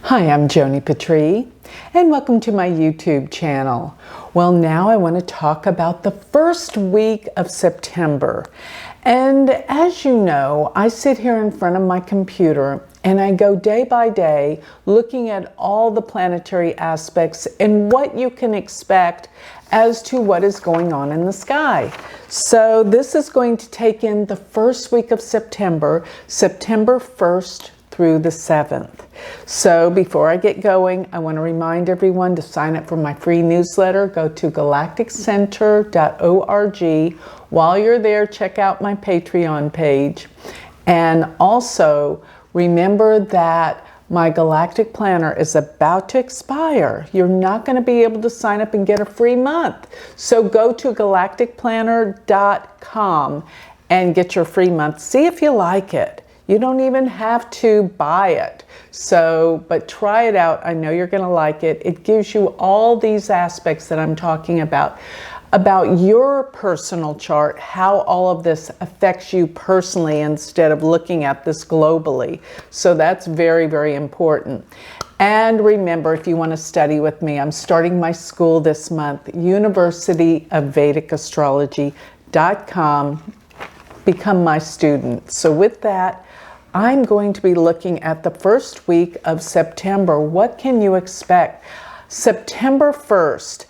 Hi, I'm Joni Patry, and welcome to my YouTube channel. Well, now I want to talk about the first week of September. And as you know, I sit here in front of my computer and I go day by day looking at all the planetary aspects and what you can expect as to what is going on in the sky. So this is going to take in the first week of September, September 1st through the 7th. So before I get going, I want to remind everyone to sign up for my free newsletter. Go to galacticcenter.org. While you're there, check out my Patreon page. And also remember that my galactic planner is about to expire. You're not going to be able to sign up and get a free month. So go to galacticcenter.com and get your free month. See if you like it. You don't even have to buy it. But try it out. I know you're going to like it. It gives you all these aspects that I'm talking about your personal chart, how all of this affects you personally instead of looking at this globally. So that's very, very important. And remember, if you want to study with me, I'm starting my school this month, University of Vedic Astrology.com. Become my student. So with that, I'm going to be looking at the first week of September. What can you expect? September 1st.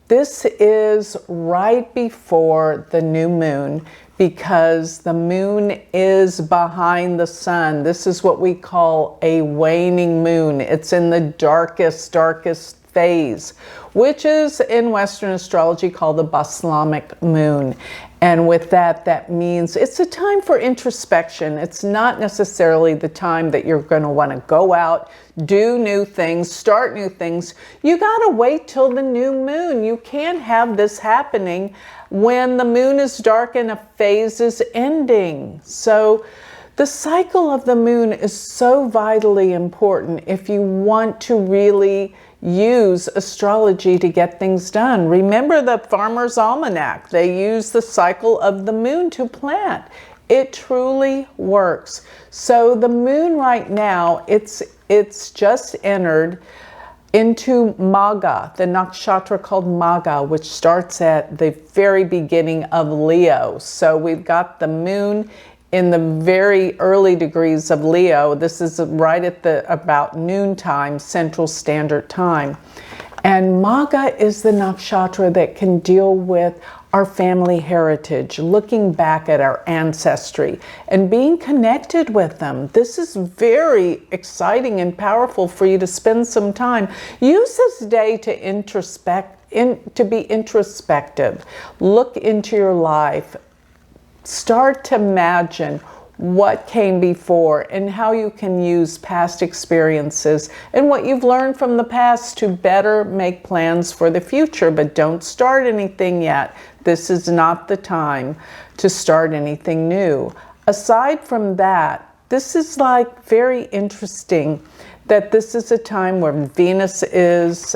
This is right before the new moon because the moon is behind the sun. This is what we call a waning moon. It's in the darkest phase, which is in Western astrology called the Baslamic moon. And with that, that means it's a time for introspection. It's not necessarily the time that you're going to want to go out, do new things, start new things. You got to wait till the new moon. You can't have this happening when the moon is dark and a phase is ending. So the cycle of the moon is so vitally important if you want to really use astrology to get things done. Remember the Farmer's Almanac. They use the cycle of the moon to plant. It truly works. So the moon right now, it's just entered into Magha, the nakshatra called Magha, which starts at the very beginning of Leo. So we've got the moon in the very early degrees of Leo. This is right at about noontime, Central Standard Time. And Magha is the nakshatra that can deal with our family heritage, looking back at our ancestry and being connected with them. This is very exciting and powerful for you to spend some time. Use this day to to be introspective. Look into your life. Start to imagine what came before and how you can use past experiences and what you've learned from the past to better make plans for the future. But don't start anything yet. This is not the time to start anything new. Aside from that, this is like very interesting that this is a time where Venus is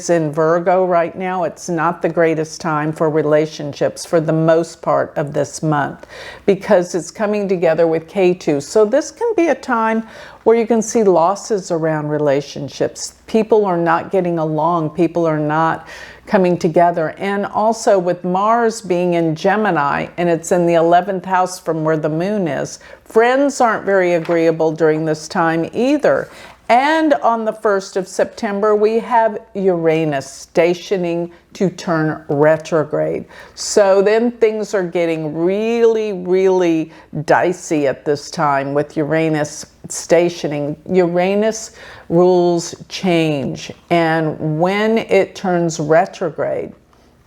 in Virgo right now. It's not the greatest time for relationships for the most part of this month because it's coming together with Ketu. So this can be a time where you can see losses around relationships. People are not getting along. People are not coming together. And also with Mars being in Gemini, and it's in the 11th house from where the moon is, friends aren't very agreeable during this time either. And on the 1st of September, we have Uranus stationing to turn retrograde. So then things are getting really, really dicey at this time with Uranus stationing. Uranus rules change. And when it turns retrograde,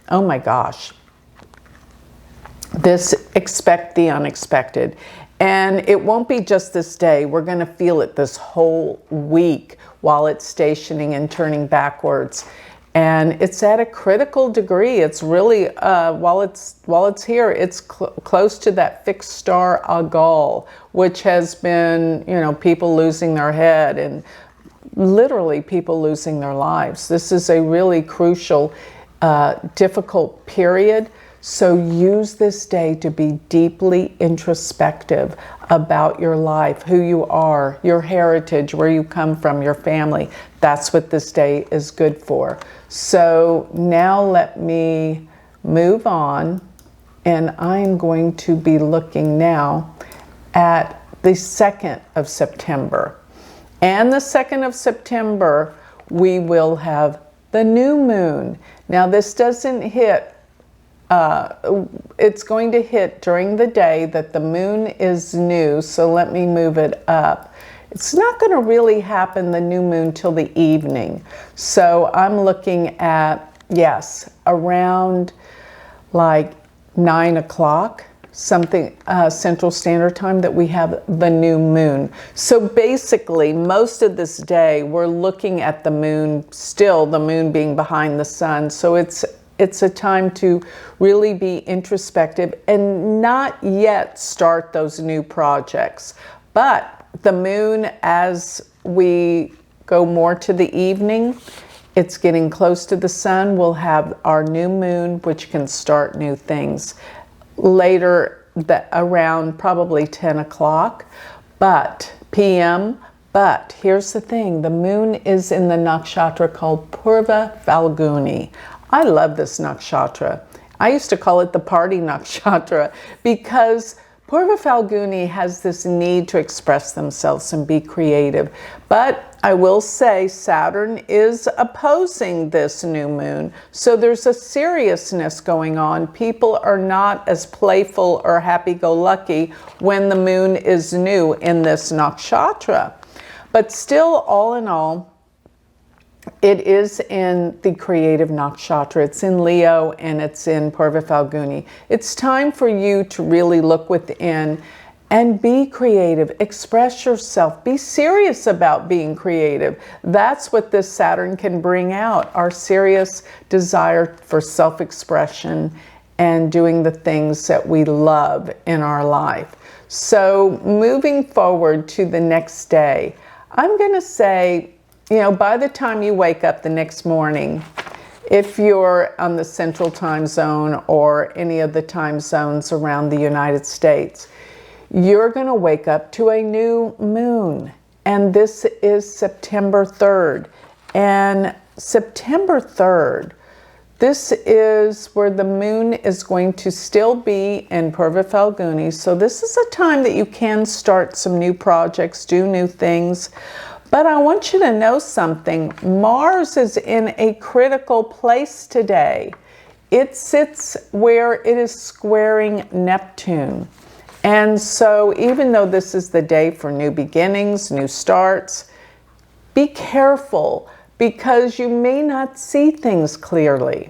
oh my gosh, expect the unexpected. And it won't be just this day. We're going to feel it this whole week while it's stationing and turning backwards. And it's at a critical degree. It's really, while it's here, it's close to that fixed star Algol, which has been, people losing their head and literally people losing their lives. This is a really crucial, difficult period. So use this day to be deeply introspective about your life, who you are, your heritage, where you come from, your family. That's what this day is good for. So now let me move on, and I'm going to be looking now at the 2nd of September. And the 2nd of September, we will have the new moon. Now this doesn't hit, it's going to hit during the day that the moon is new, so let me move it up. It's not going to really happen, the new moon, till the evening. So I'm looking at, yes, around like 9 o'clock, something Central Standard Time, that we have the new moon. So basically, most of this day, we're looking at the moon, still the moon being behind the sun. So it's a time to really be introspective and not yet start those new projects. But the moon, as we go more to the evening, it's getting close to the sun, we'll have our new moon, which can start new things. Later, around probably 10 o'clock, p.m. But here's the thing, the moon is in the nakshatra called Purva Falguni. I love this nakshatra. I used to call it the party nakshatra because Purva Falguni has this need to express themselves and be creative. But I will say Saturn is opposing this new moon, so there's a seriousness going on. People are not as playful or happy-go-lucky when the moon is new in this nakshatra. But still, all in all, it is in the creative nakshatra. It's in Leo and it's in Purva Falguni. It's time for you to really look within and be creative. Express yourself. Be serious about being creative. That's what this Saturn can bring out, our serious desire for self-expression and doing the things that we love in our life. So moving forward to the next day, I'm going to say, by the time you wake up the next morning, if you're on the Central Time Zone or any of the time zones around the United States, you're going to wake up to a new moon. And this is September 3rd. And September 3rd, this is where the moon is going to still be in Purva Falguni. So this is a time that you can start some new projects, do new things. But I want you to know something. Mars is in a critical place today. It sits where it is squaring Neptune. And so even though this is the day for new beginnings, new starts, be careful because you may not see things clearly.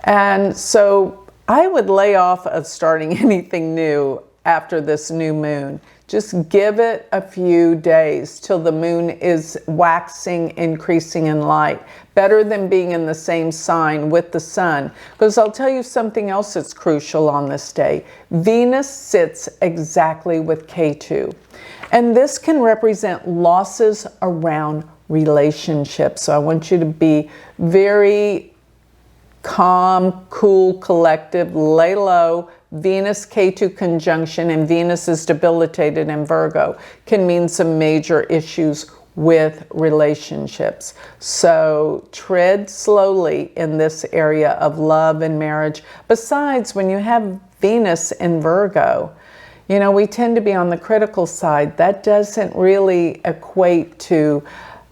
And so I would lay off of starting anything new after this new moon. Just give it a few days till the moon is waxing, increasing in light. Better than being in the same sign with the sun. Because I'll tell you something else that's crucial on this day. Venus sits exactly with Ketu. And this can represent losses around relationships. So I want you to be very calm, cool, collective, lay low. Venus-Ketu conjunction, and Venus is debilitated in Virgo, can mean some major issues with relationships. So tread slowly in this area of love and marriage. Besides, when you have Venus in Virgo, we tend to be on the critical side. That doesn't really equate to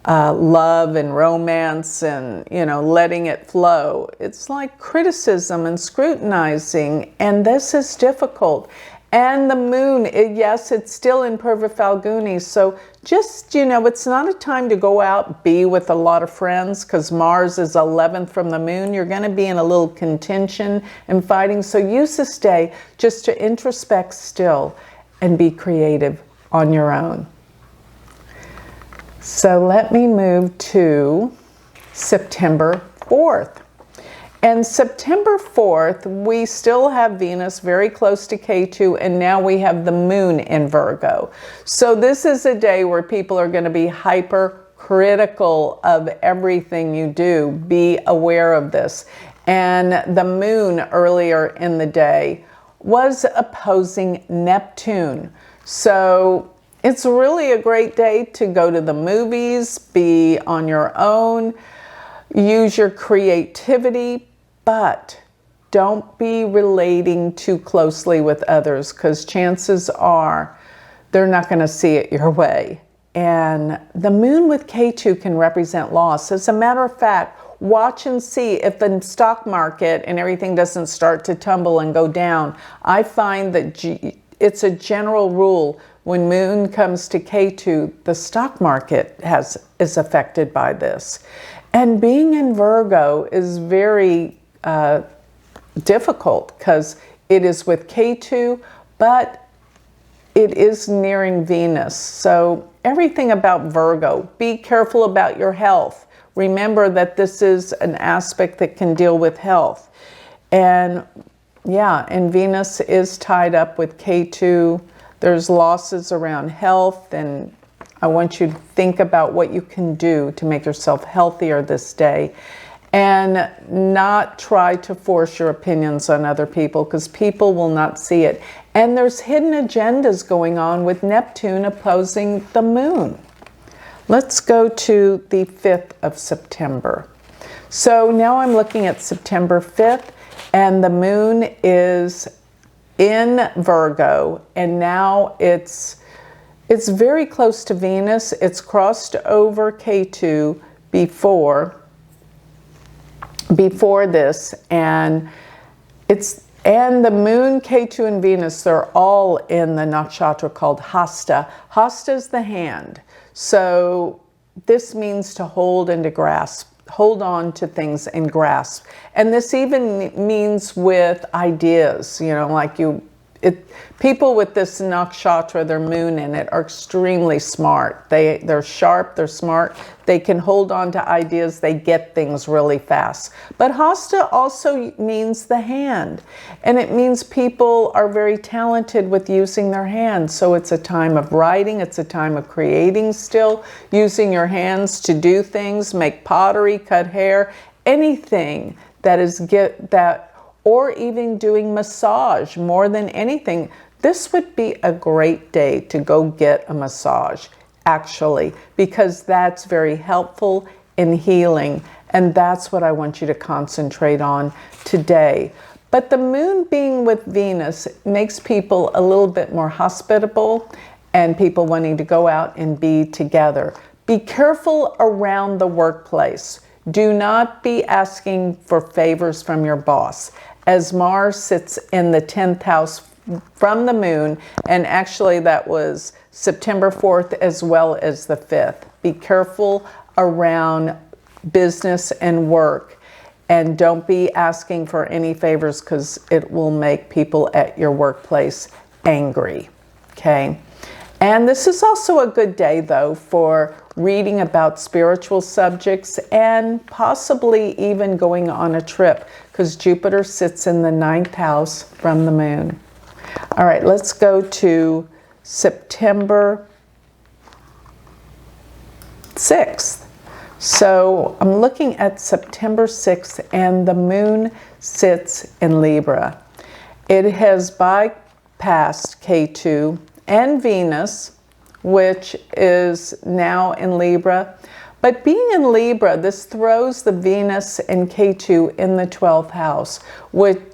love and romance and, letting it flow. It's like criticism and scrutinizing, and this is difficult. And the moon, yes, it's still in Purva Falguni, so just, it's not a time to go out, be with a lot of friends, because Mars is 11th from the moon. You're going to be in a little contention and fighting, so use this day just to introspect still and be creative on your own. So let me move to September 4th. And September 4th, we still have Venus very close to Ketu, and now we have the moon in Virgo. So this is a day where people are going to be hypercritical of everything you do. Be aware of this. And the moon earlier in the day was opposing Neptune. So it's really a great day to go to the movies, be on your own, use your creativity, but don't be relating too closely with others, because chances are they're not going to see it your way. And the moon with K2 can represent loss. As a matter of fact, watch and see if the stock market and everything doesn't start to tumble and go down. I find that it's a general rule, when moon comes to K2, the stock market is affected by this. And being in Virgo is very difficult, because it is with K2, but it is nearing Venus. So everything about Virgo, be careful about your health. Remember that this is an aspect that can deal with health. And yeah, and Venus is tied up with K2. There's losses around health, and I want you to think about what you can do to make yourself healthier this day, and not try to force your opinions on other people, because people will not see it. And there's hidden agendas going on with Neptune opposing the moon. Let's go to the 5th of September. So now I'm looking at September 5th, and the moon is in Virgo, and now it's very close to Venus. It's crossed over K2 before this, and the moon, K2, and Venus, they're all in the nakshatra called Hasta. Hasta is the hand. So this means to hold and to grasp. Hold on to things and grasp. And this even means with ideas, like people with this nakshatra, their moon in it, are extremely smart. They're sharp, they're smart, they can hold on to ideas, they get things really fast. But Hasta also means the hand, and it means people are very talented with using their hands. So it's a time of writing, it's a time of creating still, using your hands to do things, make pottery, cut hair, anything or even doing massage. More than anything, this would be a great day to go get a massage, actually, because that's very helpful in healing, and that's what I want you to concentrate on today. But the moon being with Venus makes people a little bit more hospitable, and people wanting to go out and be together. Be careful around the workplace. Do not be asking for favors from your boss, as Mars sits in the 10th house from the moon, and actually that was September 4th as well as the 5th. Be careful around business and work, and don't be asking for any favors, because it will make people at your workplace angry, okay? And this is also a good day, though, for reading about spiritual subjects and possibly even going on a trip, because Jupiter sits in the 9th house from the moon. All right, let's go to September 6th. So I'm looking at September 6th, and the moon sits in Libra. It has bypassed K2 and Venus, which is now in Libra. But being in Libra, this throws the Venus and K2 in the 12th house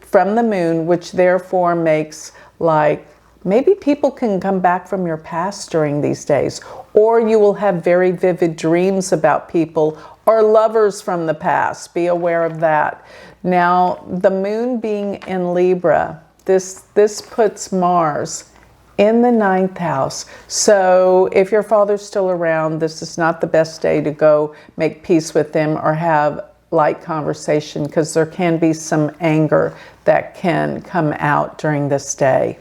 from the moon, which therefore makes, like, maybe people can come back from your past during these days, or you will have very vivid dreams about people or lovers from the past. Be aware of that. Now, the moon being in Libra, this puts Mars in the 9th house. So if your father's still around, this is not the best day to go make peace with him or have light conversation, because there can be some anger that can come out during this day.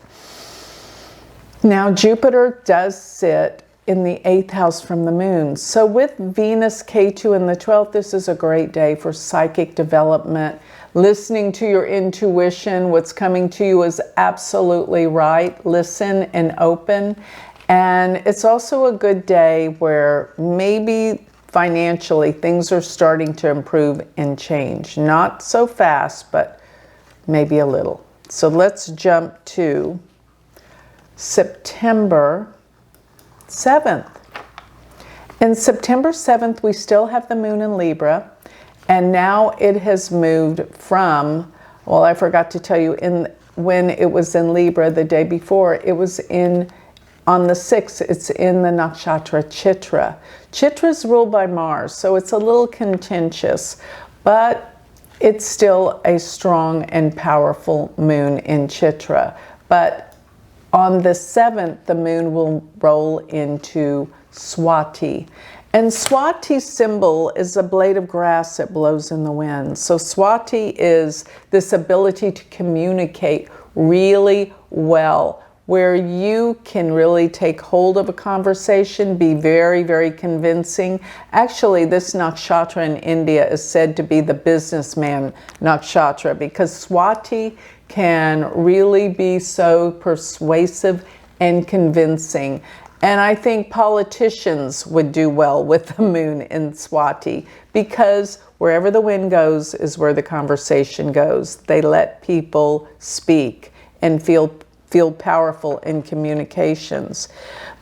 Now, Jupiter does sit in the 8th house from the moon. So with Venus, K2 in the 12th, this is a great day for psychic development, listening to your intuition. What's coming to you is absolutely right. Listen and open. And it's also a good day where maybe financially, things are starting to improve and change. Not so fast, but maybe a little. So let's jump to September 7th. In September 7th, we still have the moon in Libra, and now it has moved from, well, I forgot to tell you, when it was in Libra the day before, it was on the 6th, it's in the nakshatra Chitra. Chitra is ruled by Mars, so it's a little contentious, but it's still a strong and powerful moon in Chitra. But on the 7th, the moon will roll into Swati. And Swati's symbol is a blade of grass that blows in the wind. So Swati is this ability to communicate really well, where you can really take hold of a conversation, be very, very convincing. Actually, this nakshatra in India is said to be the businessman nakshatra, because Swati can really be so persuasive and convincing. And I think politicians would do well with the moon in Swati, because wherever the wind goes is where the conversation goes. They let people speak and feel powerful in communications.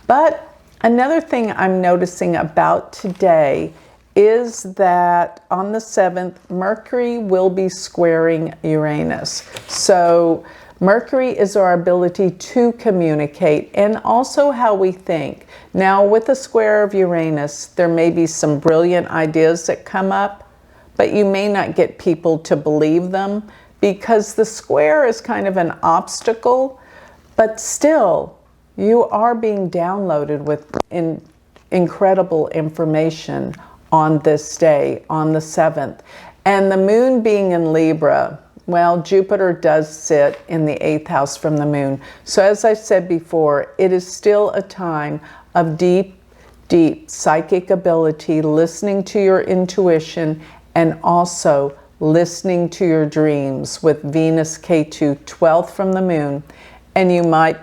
But another thing I'm noticing about today is that on the 7th, Mercury will be squaring Uranus. So Mercury is our ability to communicate and also how we think. Now, with the square of Uranus, there may be some brilliant ideas that come up, but you may not get people to believe them, because the square is kind of an obstacle, but still, you are being downloaded with incredible information on this day, on the 7th. And the moon being in Libra, well, Jupiter does sit in the 8th house from the moon. So as I said before, it is still a time of deep, deep psychic ability, listening to your intuition, and also listening to your dreams with Venus K2, 12th from the moon. And you might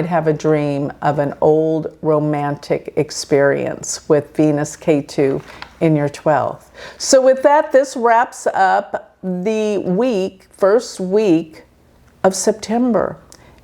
have a dream of an old romantic experience with Venus K2 in your 12th. So with that, this wraps up the first week of September.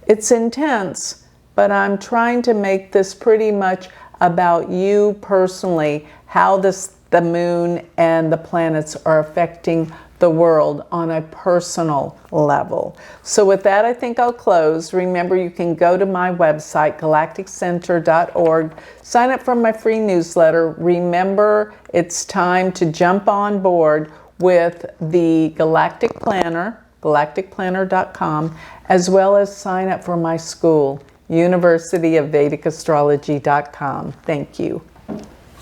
It's intense, but I'm trying to make this pretty much about you personally, how the moon and the planets are affecting the world on a personal level. So with that, I think I'll close. Remember, you can go to my website, galacticcenter.org, sign up for my free newsletter. Remember, it's time to jump on board with the Galactic Planner, galacticcenter.com, as well as sign up for my school, universityofvedicastrology.com. Thank you.